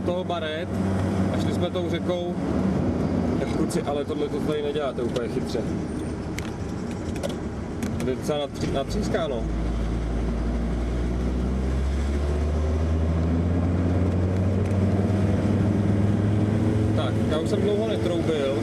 toho baret a šli jsme tou řekou. Tak kluci, ale tohle to tady neděláte úplně chytře. To je docela natřískáno. Tak, já už jsem dlouho netroubil.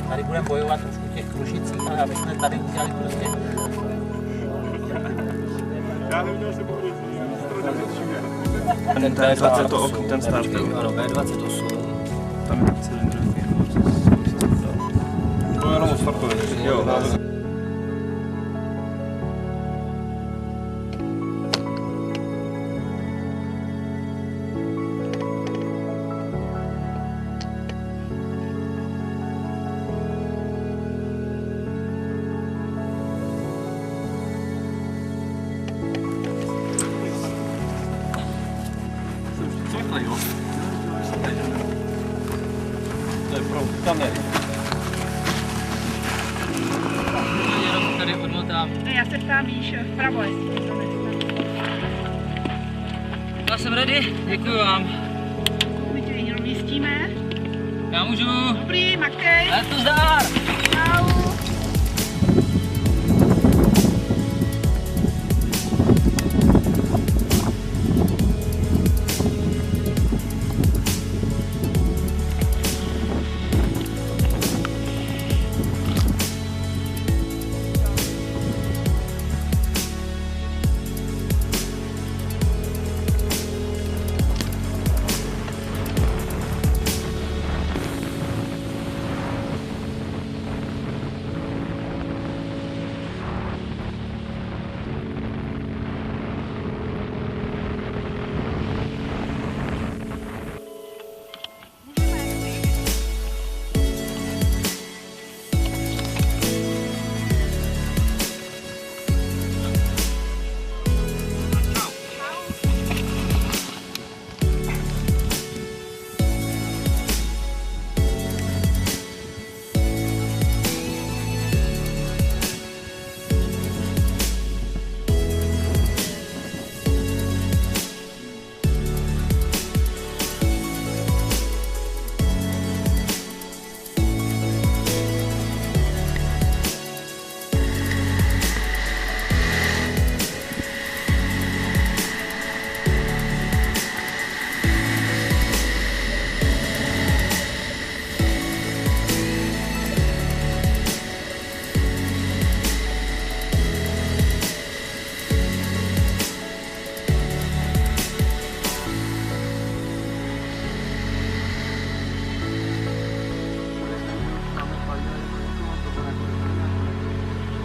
Tady budeme bojovat už u těch Krušicích, ale aby jsme tady udělali prostě... Já neviděl, že budu Ten T28, ten starter. Ano, B28. Tam je cylindr. To jenom odstartuje. Jo. To je pro kamery. Jenom tady odmotám. Ne, já se ptám, víš, vpravo, jestli to nestane. Já jsem ready, děkuji vám. My tě jenom místíme. Já můžu. Dobrý, makej. Já to zdár! Au.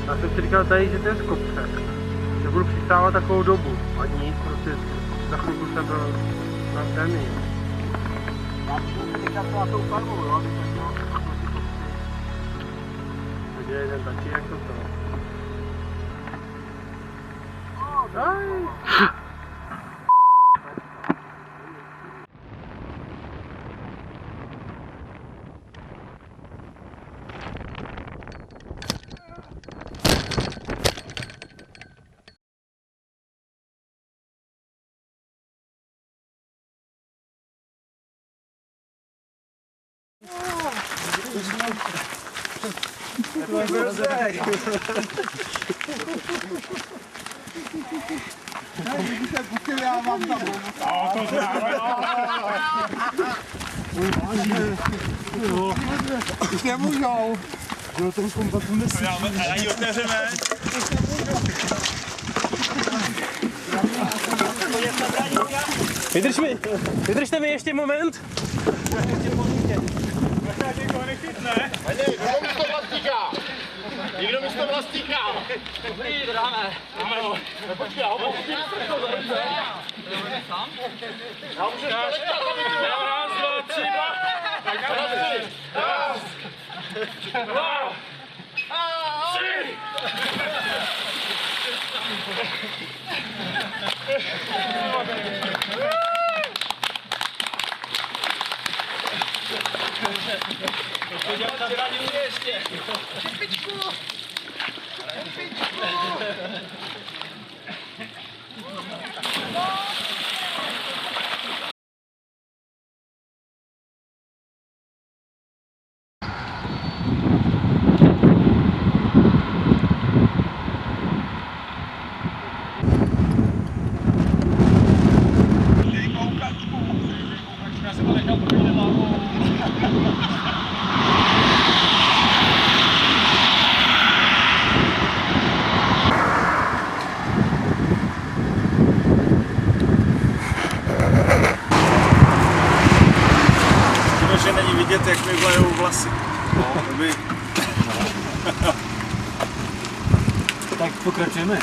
Já jsem si říkal tady, že ten skopce, že budu přistávat takovou dobu a nic, prostě za chvilku jsem byl na zemi. Já jsem říkal to na tou farmou, jo, aby jsem měl ty kopci. Takže jeden taky jako to. Aj! Už nemůžou. Jo, ten kompaktu nesmí. A ji otevřeme. Vydržte mi ještě moment. Nikdo mi to vlastníka! Dobrý, to dáme. Počkej, já ho pouštím. Já můžu společat, aby tu... Raz, dva, tři, že není vidět, jak mi vlajou vlasy. Tak pokračujeme.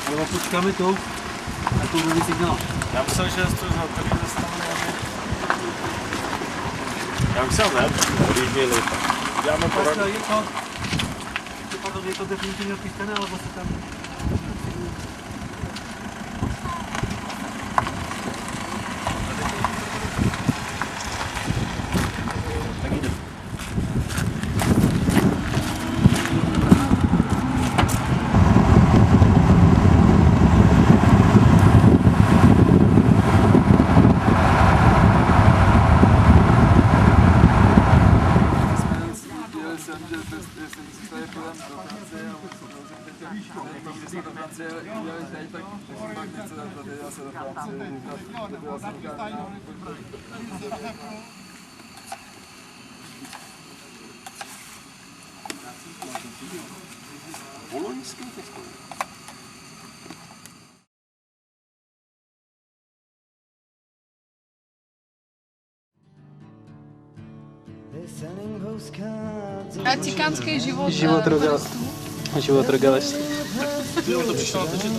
Ale počkáme to. A to bude signál. Já myslel, že to tady zastavené. Já myslel, ne? Odjížděli. Děláme poradu. Je to definitivně odpískané, ale zase tam... Tak jde. Cikánský život. Život regalistů.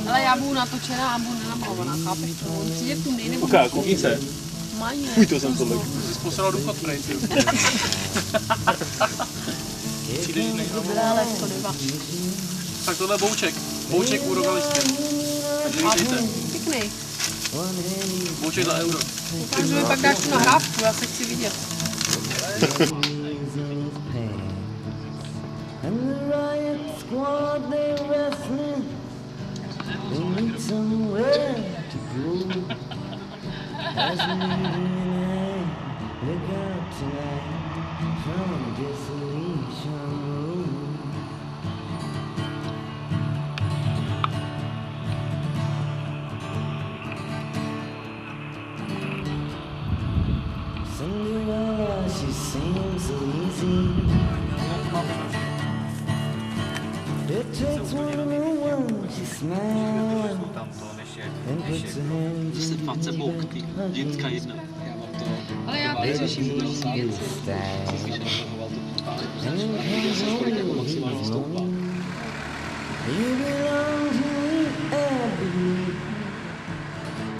Ale já budu natočená a budu nenamalovaná, chápeš to? On přijde v tom nejde. Uká, koukni se. Mají. Fuj, to jsem tolik. Jsi zposlal důchod, prej. Ale to neba. Tak tohle je bouček. Bouček u rogalistě. Takže vítejte. Pěkný. Bouček za euro. Takže mi pak dáš tu nahrávku, já se chci vidět. And the riot squad, they wrestling. They need somewhere to go. As we tonight, look out tonight from Desolation Road. Cinderella, she seems so easy. It takes one woman, she smiles and puts her hands in the Ale já teď řeším další věci. and then comes over his moan. You belong to me, I believe.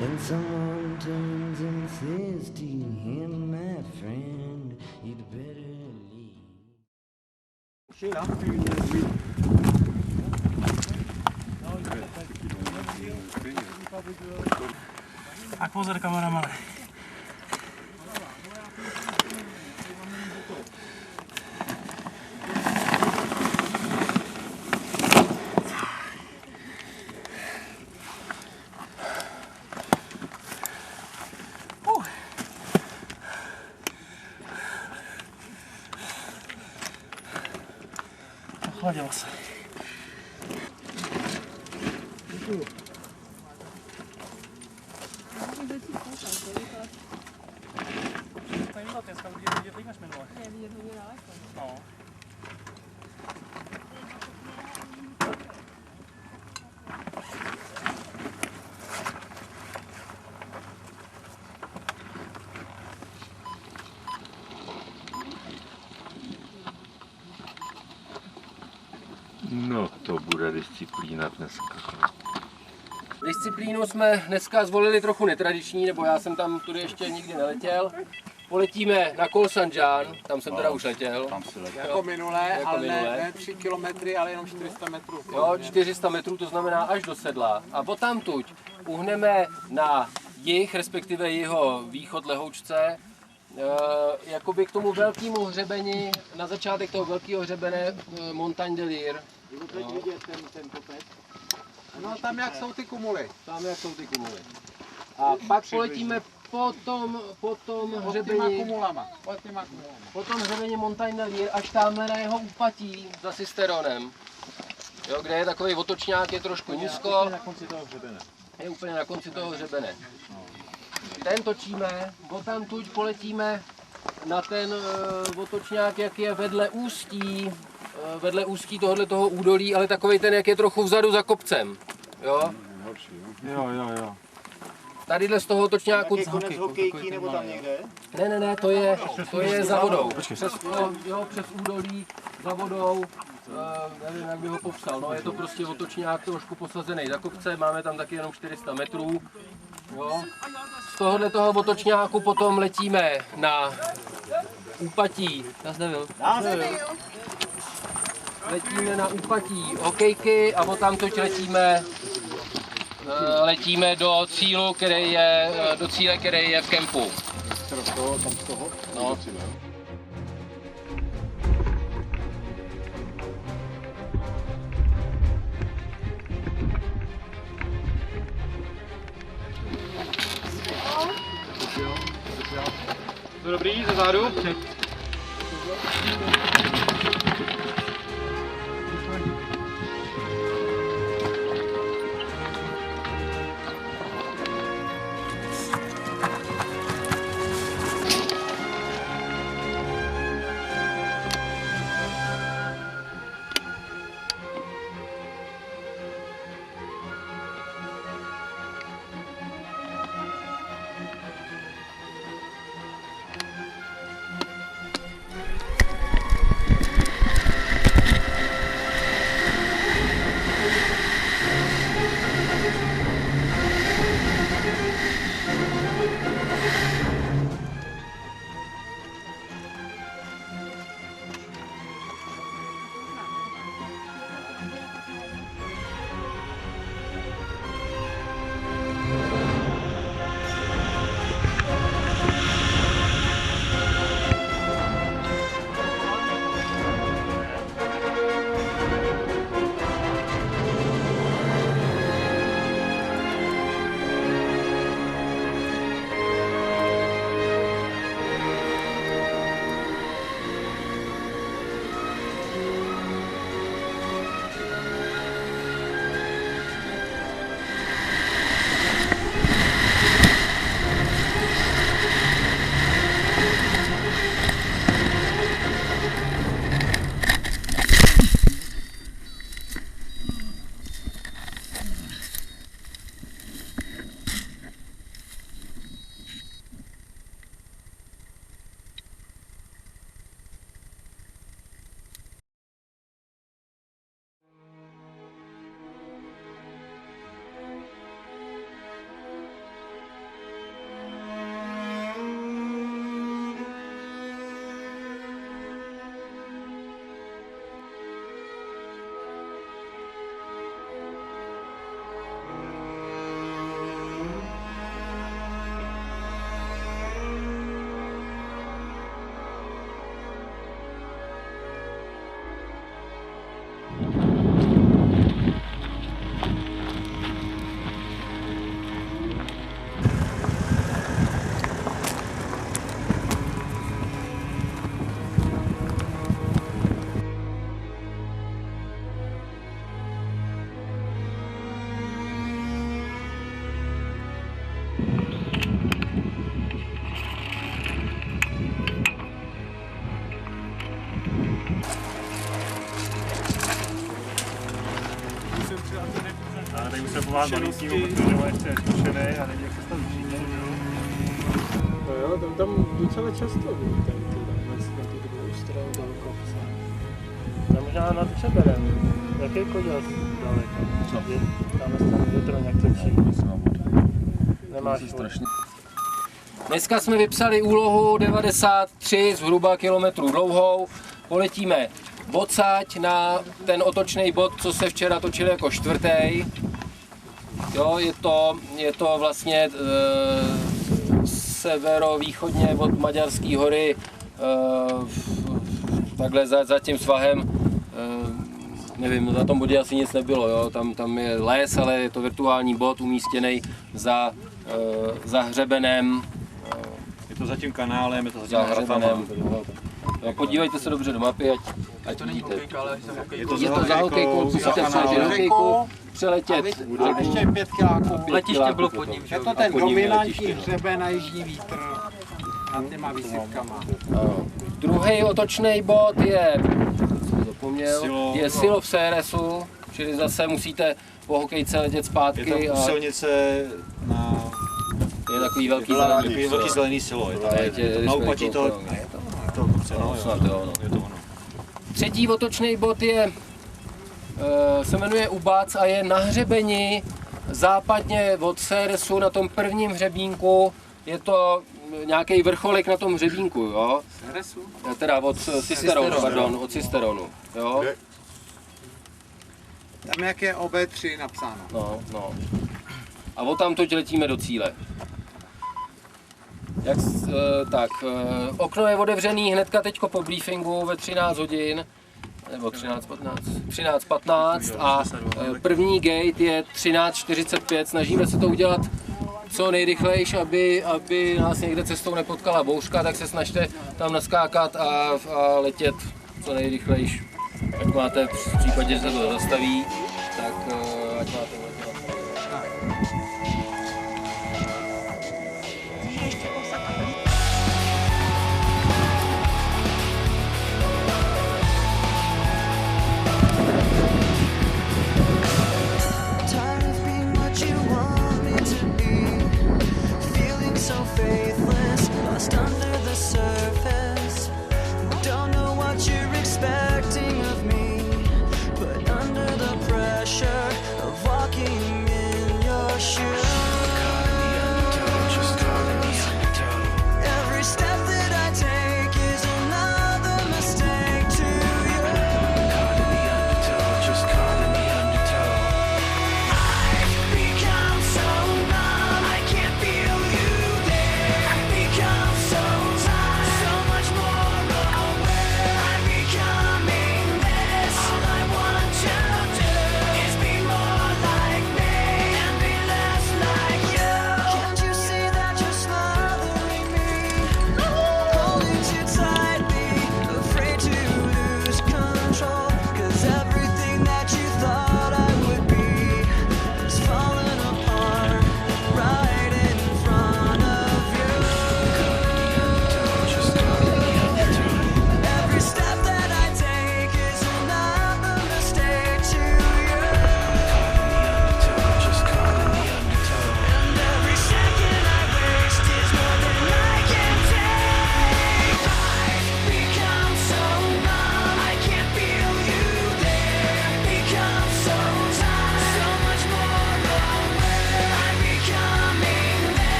Then someone turns and says to him, my friend, you'd better leave. Tak pozor, kameramane. Thanks. Dneska bude vidět líp než minule. Je vidět hodně daleko. No. No, to bude disciplína dneska. Disciplínu jsme dneska zvolili trochu netradiční, nebo já jsem tam tudy ještě nikdy neletěl. Poletíme na Koh Sanjaan, tam jsem teda už letěl. Tam si letěl. Jako minulé, Jako ale minulé. ne 3 kilometry, ale jenom 400 metrů. Jo, 400 metrů, to znamená až do sedla. A potamtuť uhneme na jih, respektive jeho východ Lehoučce, jakoby k tomu velkému hřebeni, na začátek toho velkého hřebene Montagne de Lire. Teď vidět ten kopec. No tam jak jsou ty kumuly. Tam jak jsou ty kumuly. A pak poletíme po tom hřebeni, po tom hřebeni Montagne de Lire až tamhle na jeho úpatí za Cisteronem. Jo, kde je takový otočňák, je trošku nízko. Na konci toho hřebene. Je úplně na konci toho hřebene. Ten točíme, odtamtud poletíme na ten otočňák, jak je vedle ústí tohoto údolí, ale takovej ten, jak je trochu vzadu za kopcem. Jo? Jo. Tadyhle z toho otočňáku... Jak je konec hokejky nebo tam někde? Ne, to je za vodou. Přes údolí, za vodou. Nevím, jak bych ho popsal, no, je to prostě otočňák trošku posazený za kopce, máme tam taky jenom 400 metrů. Jo. Z toho otočňáku potom letíme na úpatí. Letíme na úpatí hokejky a odtamtud letíme do cíle, který je v kempu. No. To dobrý, ze zádu. musel pomáhat malícímu, protože on ještě neskušený a není jak se tam přijde, že jo. No jo, tam docela často byl ten na tu druhou stranu toho kopce. Tam možná na Třeberem. Jaký koděl daleko? Co? Tam stranu větro nějak točí. Nemáš strašně. Dneska jsme vypsali úlohu 93 zhruba kilometrů dlouhou. Poletíme odsaď na ten otočný bod, co se včera točil jako čtvrtý. Jo, je to vlastně severovýchodně od Maďarské hory, takhle za tím svahem. Nevím, na tom bodě asi nic nebylo, jo? Tam je les, ale je to virtuální bod umístěný za hřebenem. Je to za tím kanálem, je to za tím hřebenem. No, podívejte se dobře do mapy, ať to není hokejka, ale je to za hokejkou, musíte přejít hokejku, přeletět. Ještě 5 kiláků. Letiště bylo pod ním. Je to ten dominantní hřeben a jižní vítr nad těma výsypkama. Druhý otočný bod je, je Silo v Séresu, čili zase musíte po hokejce letět zpátky. Je tam silnice na... Je takový velký zelený silo. Na úpatí toho kopce, je to ono. Třetí otočný bod se jmenuje Ubac a je na hřebeni západně od Séresu na tom prvním hřebínku. Je to nějaký vrcholek na tom hřebínku, jo? Teda od Cisteronu, jo? Tam jak je OB3 napsáno. No. A odtamtud letíme do cíle. Okno je otevřený hnedka teďko po briefingu ve 13 hodin, nebo 13:15 a první gate je 13:45. Snažíme se to udělat co nejrychlejší, aby nás někde cestou nepotkala bouřka, tak se snažte tam naskákat a letět co nejrychlejší. Jak máte v případě, že se to zastaví, tak ať máte letět.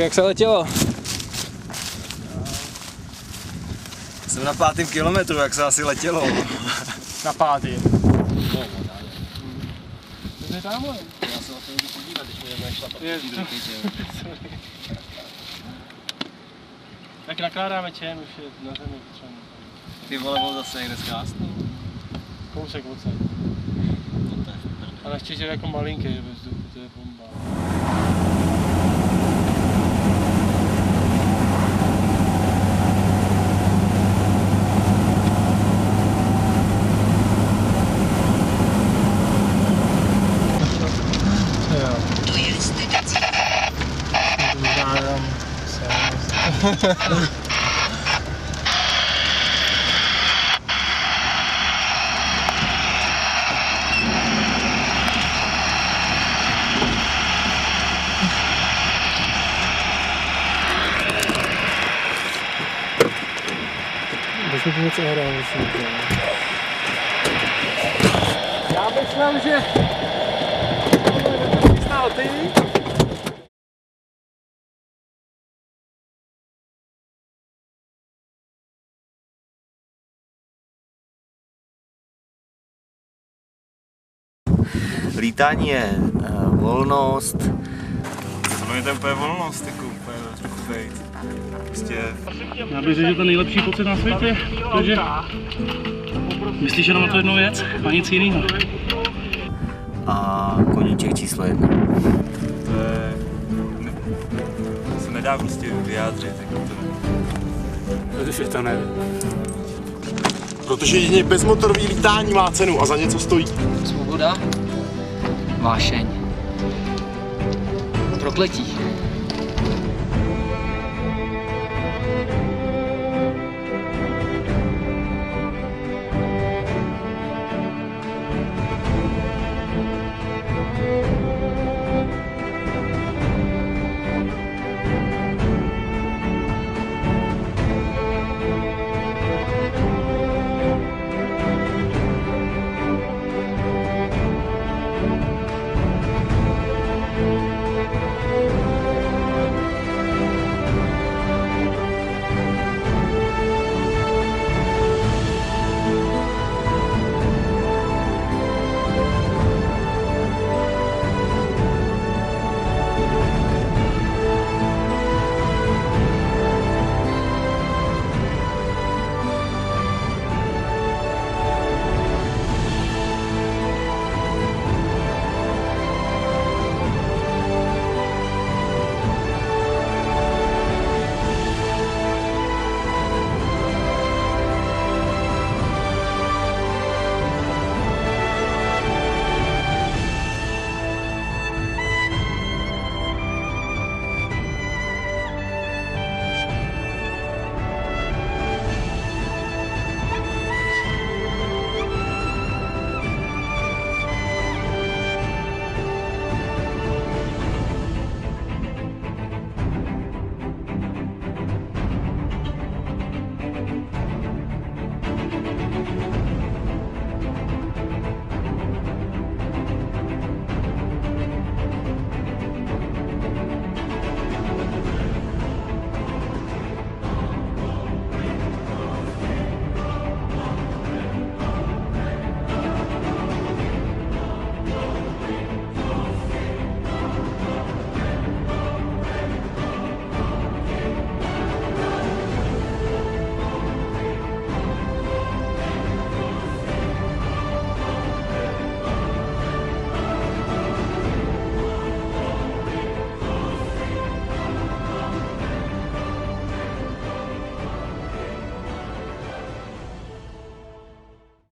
jak se letělo? Jsem na 5. kilometru, jak se asi letělo. Na 5. Já se na to jdu podívat, když mi jednou šlapat. Tak nakládáme čen, už je na zemi třeba. Ty vole, byl zase někde zkásný. Kousek odsaď. A naštěstí je jako malinký ve vzduchu, to je bomba. Bych mi něco hrál, myslím. Já myslím, že... Stál ty? Lítání je volnost. Ono je to úplně volnost, jako úplně trochu bejt. Prostě... Já bych řekl, že to nejlepší pocit na světě, protože myslíš jenom na to jednu věc a nic jiného. A koníček číslo 1. To je... To se nedá prostě vyjádřit, jako to... Protože to nevím. Protože jedině bezmotorový lítání má cenu a za něco stojí. Svoboda, vášeň, prokletí.